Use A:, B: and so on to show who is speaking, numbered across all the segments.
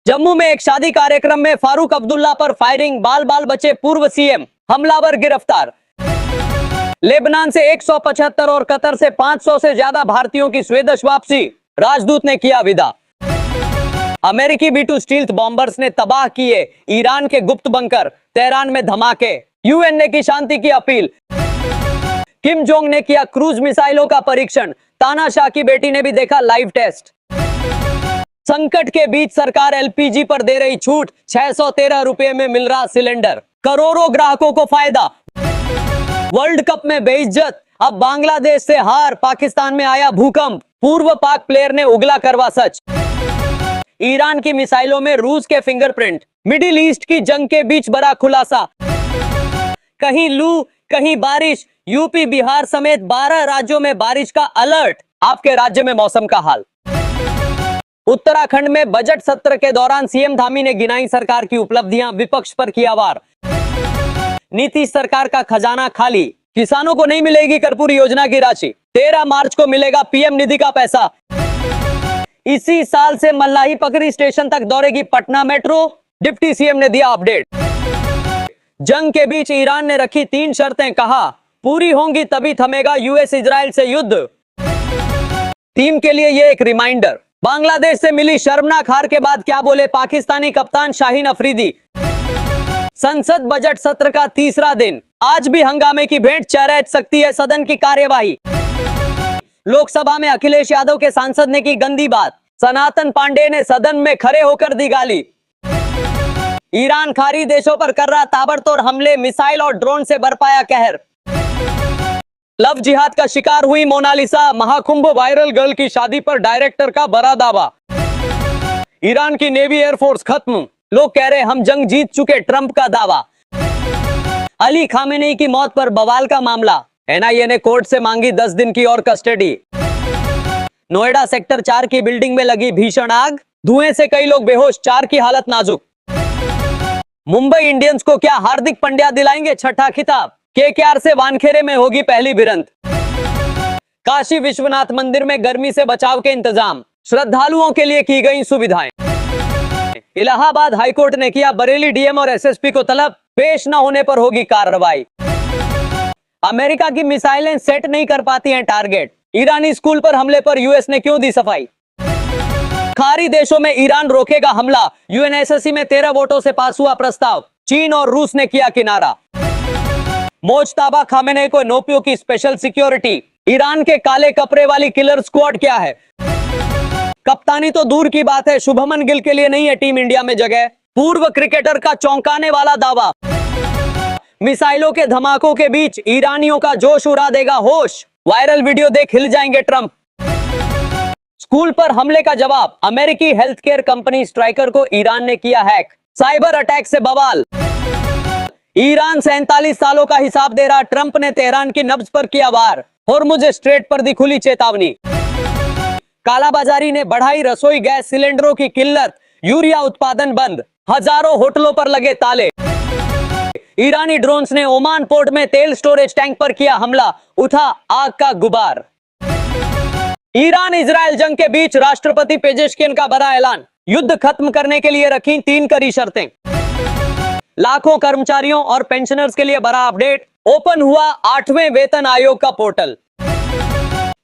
A: जम्मू में एक शादी कार्यक्रम में फारूक अब्दुल्ला पर फायरिंग, बाल बाल बचे पूर्व सीएम, हमलावर गिरफ्तार। लेबनान से 175 और कतर से 500 से ज्यादा भारतीयों की स्वदेश वापसी, राजदूत ने किया विदा। अमेरिकी B-2 स्टील्थ बॉम्बर्स ने तबाह किए ईरान के गुप्त बंकर, तेहरान में धमाके। यूएन ने की शांति की अपील। किम जोंग ने किया क्रूज मिसाइलों का परीक्षण, तानाशाह की बेटी ने भी देखा लाइव टेस्ट। संकट के बीच सरकार एलपीजी पर दे रही छूट, 613 रुपए में मिल रहा सिलेंडर, करोड़ों ग्राहकों को फायदा। वर्ल्ड कप में बेइज्जत, अब बांग्लादेश से हार, पाकिस्तान में आया भूकंप, पूर्व पाक प्लेयर ने उगला करवा सच। ईरान की मिसाइलों में रूस के फिंगरप्रिंट, मिडिल ईस्ट की जंग के बीच बड़ा खुलासा। कहीं लू कहीं बारिश, यूपी बिहार समेत 12 राज्यों में बारिश का अलर्ट। आपके राज्य में मौसम का हाल। उत्तराखंड में बजट सत्र के दौरान सीएम धामी ने गिनाई सरकार की उपलब्धियां, विपक्ष पर किया वार। नीतीश सरकार का खजाना खाली, किसानों को नहीं मिलेगी कर्पूरी योजना की राशि, 13 मार्च को मिलेगा पीएम निधि का पैसा। इसी साल से मल्लाही पकड़ी स्टेशन तक दौड़ेगी पटना मेट्रो, डिप्टी सीएम ने दिया अपडेट। जंग के बीच ईरान ने रखी 3 शर्तें, कहा पूरी होंगी तभी थमेगा यूएस इजराइल से युद्ध। टीम के लिए ये एक रिमाइंडर। बांग्लादेश से मिली शर्मनाक हार के बाद क्या बोले पाकिस्तानी कप्तान शाहीन अफरीदी। संसद बजट सत्र का तीसरा दिन, आज भी हंगामे की भेंट चरैत सकती है सदन की कार्यवाही। लोकसभा में अखिलेश यादव के सांसद ने की गंदी बात, सनातन पांडे ने सदन में खड़े होकर दी गाली। ईरान खाड़ी देशों पर कर रहा ताबड़तोड़ हमले, मिसाइल और ड्रोन से बरपाया कहर। लव जिहाद का शिकार हुई मोनालिसा, महाकुंभ वायरल गर्ल की शादी पर डायरेक्टर का बड़ा दावा। ईरान की नेवी एयरफोर्स खत्म, लोग कह रहे हम जंग जीत चुके, ट्रंप का दावा। अली खामेनी की मौत पर बवाल का मामला, एनआईए ने कोर्ट से मांगी 10 दिन की और कस्टडी। नोएडा सेक्टर 4 की बिल्डिंग में लगी भीषण आग, धुएं से कई लोग बेहोश, 4 की हालत नाजुक। मुंबई इंडियंस को क्या हार्दिक पंड्या दिलाएंगे छठा खिताब, केकेआर से वानखेड़े में होगी पहली भिड़ंत। काशी विश्वनाथ मंदिर में गर्मी से बचाव के इंतजाम, श्रद्धालुओं के लिए की गई सुविधाएं। इलाहाबाद हाईकोर्ट ने किया बरेली डीएम और एसएसपी को तलब, पेश न होने पर होगी कार्रवाई। अमेरिका की मिसाइलें सेट नहीं कर पाती हैं टारगेट, ईरानी स्कूल पर हमले पर यूएस ने क्यों दी सफाई। खाड़ी देशों में ईरान रोकेगा हमला, यूएनएससी में 13 वोटों से पास हुआ प्रस्ताव, चीन और रूस ने किया किनारा। मोज्तबा खामेनेई को नोपियो की स्पेशल सिक्योरिटी, ईरान के काले कपड़े वाली किलर स्क्वाड क्या है। कप्तानी तो दूर की बात है, शुभमन गिल के लिए नहीं है टीम इंडिया में जगह, पूर्व क्रिकेटर का चौंकाने वाला दावा। मिसाइलों के धमाकों के बीच ईरानियों का जोश उड़ा देगा होश, वायरल वीडियो देख हिल जाएंगे ट्रंप। स्कूल पर हमले का जवाब, अमेरिकी हेल्थ केयर कंपनी स्ट्राइकर को ईरान ने किया हैक, साइबर अटैक से बवाल। ईरान 47 सालों का हिसाब दे रहा, ट्रंप ने तेहरान की नब्ज पर किया वार, होर्मुज स्ट्रेट पर दी खुली चेतावनी। कालाबाजारी ने बढ़ाई रसोई गैस सिलेंडरों की किल्लत, यूरिया उत्पादन बंद, हजारों होटलों पर लगे ताले। ईरानी ड्रोन्स ने ओमान पोर्ट में तेल स्टोरेज टैंक पर किया हमला, उठा आग का गुबार। ईरान इजराइल जंग के बीच राष्ट्रपति पेजेशकिन का बड़ा ऐलान, युद्ध खत्म करने के लिए रखी 3 कड़ी शर्तें। लाखों कर्मचारियों और पेंशनर्स के लिए बड़ा अपडेट, ओपन हुआ 8वें वेतन आयोग का पोर्टल।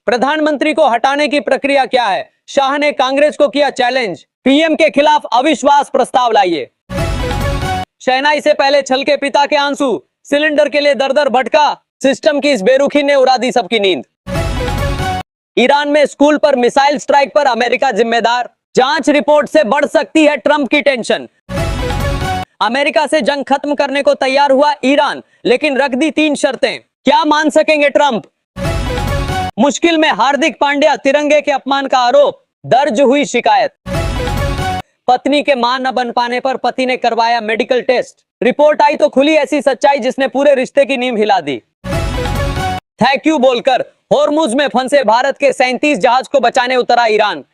A: प्रधानमंत्री को हटाने की प्रक्रिया क्या है, शाह ने कांग्रेस को किया चैलेंज, पीएम के खिलाफ अविश्वास प्रस्ताव लाइए। शहनाई से पहले छल के पिता के आंसू, सिलेंडर के लिए दर दर भटका, सिस्टम की इस बेरुखी ने उड़ा दी सबकी नींद। ईरान में स्कूल पर मिसाइल स्ट्राइक पर अमेरिका जिम्मेदार, जांच रिपोर्ट से बढ़ सकती है ट्रंप की टेंशन। अमेरिका से जंग खत्म करने को तैयार हुआ ईरान, लेकिन रख दी 3 शर्तें, क्या मान सकेंगे ट्रंप। मुश्किल में हार्दिक पांड्या, तिरंगे के अपमान का आरोप, दर्ज हुई शिकायत। पत्नी के मां न बन पाने पर पति ने करवाया मेडिकल टेस्ट, रिपोर्ट आई तो खुली ऐसी सच्चाई जिसने पूरे रिश्ते की नींव हिला दी। थैंक यू बोलकर होर्मुज में फंसे भारत के 37 जहाज को बचाने उतरा ईरान।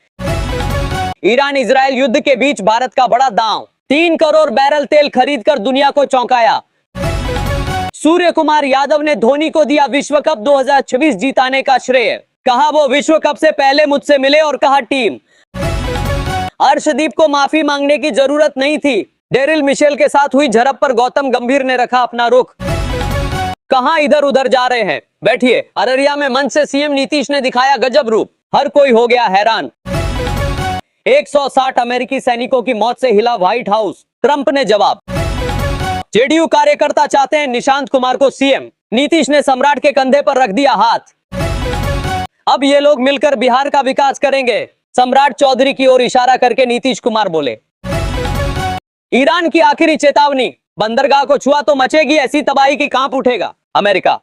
A: ईरान इजराइल युद्ध के बीच भारत का बड़ा दांव, 3 करोड़ बैरल तेल खरीदकर दुनिया को चौंकाया। सूर्य कुमार यादव ने धोनी को दिया विश्व कप 2026 जीताने का श्रेय, कहा वो विश्व कप से पहले मुझसे मिले और कहा टीम। अर्शदीप को माफी मांगने की जरूरत नहीं थी। डेरिल मिशेल के साथ हुई झड़प पर गौतम गंभीर ने रखा अपना रुख। कहां इधर उधर जा रहे हैं, बैठिए। अररिया में मंच से सीएम नीतीश ने दिखाया गजब रूप, हर कोई हो गया हैरान। 160 अमेरिकी सैनिकों की मौत से हिला व्हाइट हाउस, ट्रंप ने जवाब। जेडीयू कार्यकर्ता चाहते हैं निशांत कुमार को सीएम, नीतीश ने सम्राट के कंधे पर रख दिया हाथ। अब ये लोग मिलकर बिहार का विकास करेंगे, सम्राट चौधरी की ओर इशारा करके नीतीश कुमार बोले। ईरान की आखिरी चेतावनी, बंदरगाह को छुआ तो मचेगी ऐसी तबाही की कांप उठेगा अमेरिका।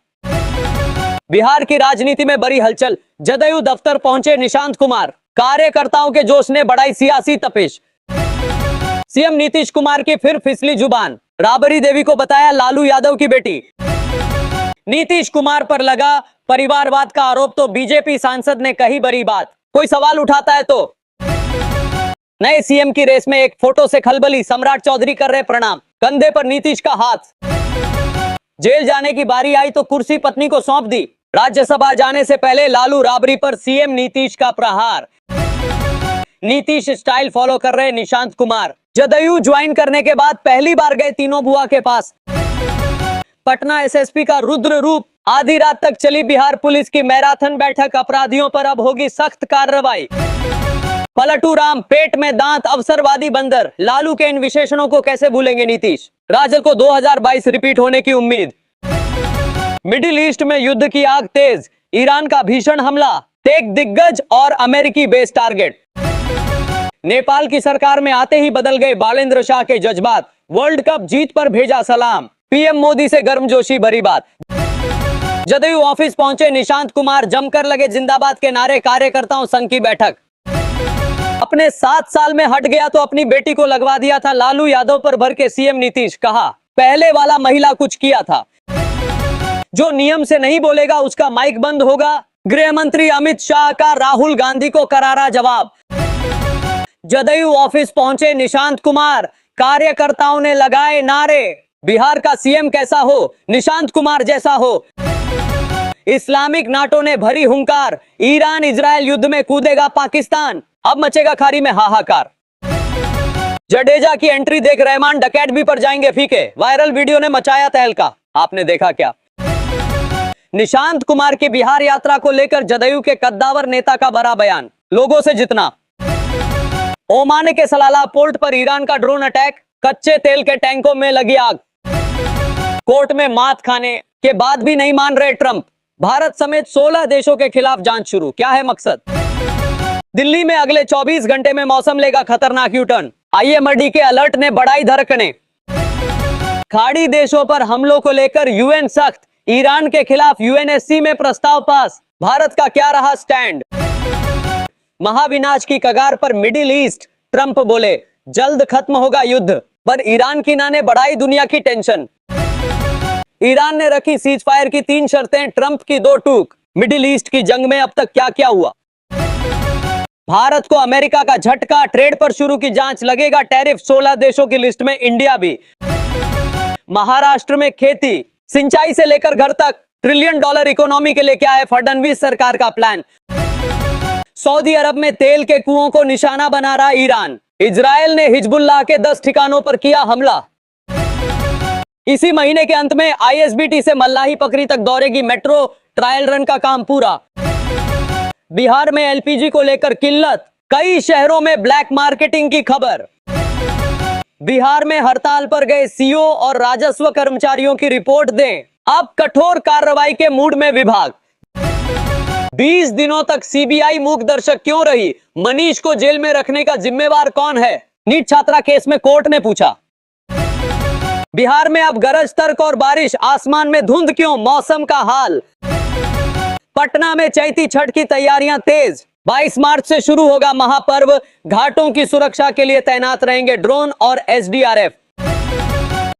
A: बिहार की राजनीति में बड़ी हलचल, जदयू दफ्तर पहुंचे निशांत कुमार, कार्यकर्ताओं के जोश ने बढ़ाई सियासी तपिश। सीएम नीतीश कुमार की फिर फिसली जुबान, राबड़ी देवी को बताया लालू यादव की बेटी। नीतीश कुमार पर लगा परिवारवाद का आरोप तो बीजेपी सांसद ने कही बड़ी बात, कोई सवाल उठाता है तो। नए सीएम की रेस में एक फोटो से खलबली, सम्राट चौधरी कर रहे प्रणाम, कंधे पर नीतीश का हाथ। जेल जाने की बारी आई तो कुर्सी पत्नी को सौंप दी, राज्यसभा जाने से पहले लालू राबड़ी पर सीएम नीतीश का प्रहार। नीतीश स्टाइल फॉलो कर रहे निशांत कुमार, जदयू ज्वाइन करने के बाद पहली बार गए तीनों बुआ के पास। पटना एसएसपी का रुद्र रूप, आधी रात तक चली बिहार पुलिस की मैराथन बैठक, अपराधियों पर अब होगी सख्त कार्रवाई। पलटू राम, पेट में दांत, अवसरवादी बंदर, लालू के इन विशेषणों को कैसे भूलेंगे नीतीश। राजद को 2022 रिपीट होने की उम्मीद। मिडिल ईस्ट में युद्ध की आग तेज, ईरान का भीषण हमला, टेक दिग्गज और अमेरिकी बेस टारगेट। नेपाल की सरकार में आते ही बदल गए बालेंद्र शाह के जज्बात, वर्ल्ड कप जीत पर भेजा सलाम, पीएम मोदी से गर्मजोशी भरी बात। जदयू ऑफिस पहुंचे निशांत कुमार, जमकर लगे जिंदाबाद के नारे, कार्यकर्ताओं संघ की बैठक। अपने 7 साल में हट गया तो अपनी बेटी को लगवा दिया था, लालू यादव पर भर के सीएम नीतीश, कहा पहले वाला महिला कुछ किया था, जो नियम से नहीं बोलेगा उसका माइक बंद होगा। गृह मंत्री अमित शाह का राहुल गांधी को करारा जवाब। जदयू ऑफिस पहुंचे निशांत कुमार, कार्यकर्ताओं ने लगाए नारे, बिहार का सीएम कैसा हो, निशांत कुमार जैसा हो। इस्लामिक नाटो ने भरी हुंकार, ईरान इजराइल युद्ध में कूदेगा पाकिस्तान, अब मचेगा खाड़ी में हाहाकार। जडेजा की एंट्री देख रहमान डकैत भी पर जाएंगे फीके, वायरल वीडियो ने मचाया तहलका, आपने देखा क्या। निशांत कुमार की बिहार यात्रा को लेकर जदयू के कद्दावर नेता का बड़ा बयान, लोगों से जितना। ओमान के सलाला पोर्ट पर ईरान का ड्रोन अटैक, कच्चे तेल के टैंकों में लगी आग। कोर्ट में मात खाने के बाद भी नहीं मान रहे ट्रंप, भारत समेत 16 देशों के खिलाफ जांच शुरू, क्या है मकसद। दिल्ली में अगले 24 घंटे में मौसम लेगा खतरनाक यूटर्न, आईएमडी के अलर्ट ने बढ़ाई धड़कनें। खाड़ी देशों पर हमलों को लेकर यूएन सख्त, ईरान के खिलाफ यूएनएससी में प्रस्ताव पास, भारत का क्या रहा स्टैंड। महाविनाश की कगार पर मिडिल ईस्ट, ट्रंप बोले जल्द खत्म होगा युद्ध, पर ईरान की ना ने बढ़ाई दुनिया की टेंशन। ईरान ने रखी सीज फायर की 3 शर्तें, ट्रंप की 2 टूक। मिडिल ईस्ट की जंग में अब तक क्या क्या हुआ। भारत को अमेरिका का झटका, ट्रेड पर शुरू की जांच, लगेगा टैरिफ, 16 देशों की लिस्ट में इंडिया भी। महाराष्ट्र में खेती, सिंचाई से लेकर घर तक $1 ट्रिलियन इकोनॉमी के लिए क्या है फडणवीस सरकार का प्लान। सऊदी अरब में तेल के कुओं को निशाना बना रहा ईरान, इजरायल ने हिजबुल्लाह के 10 ठिकानों पर किया हमला। इसी महीने के अंत में आईएसबीटी से मल्लाही पकड़ी तक दौड़ेगी मेट्रो, ट्रायल रन का काम पूरा। बिहार में एलपीजी को लेकर किल्लत, कई शहरों में ब्लैक मार्केटिंग की खबर। बिहार में हड़ताल पर गए सीओ और राजस्व कर्मचारियों की रिपोर्ट दें, अब कठोर कार्रवाई के मूड में विभाग। 20 दिनों तक सीबीआई मूक दर्शक क्यों रही, मनीष को जेल में रखने का जिम्मेवार कौन है, नीट छात्रा केस में कोर्ट ने पूछा। बिहार में अब गरज, तर्क और बारिश, आसमान में धुंध क्यों, मौसम का हाल। पटना में चैती छठ की तैयारियां तेज, 22 मार्च से शुरू होगा महापर्व, घाटों की सुरक्षा के लिए तैनात रहेंगे ड्रोन और एसडीआरएफ।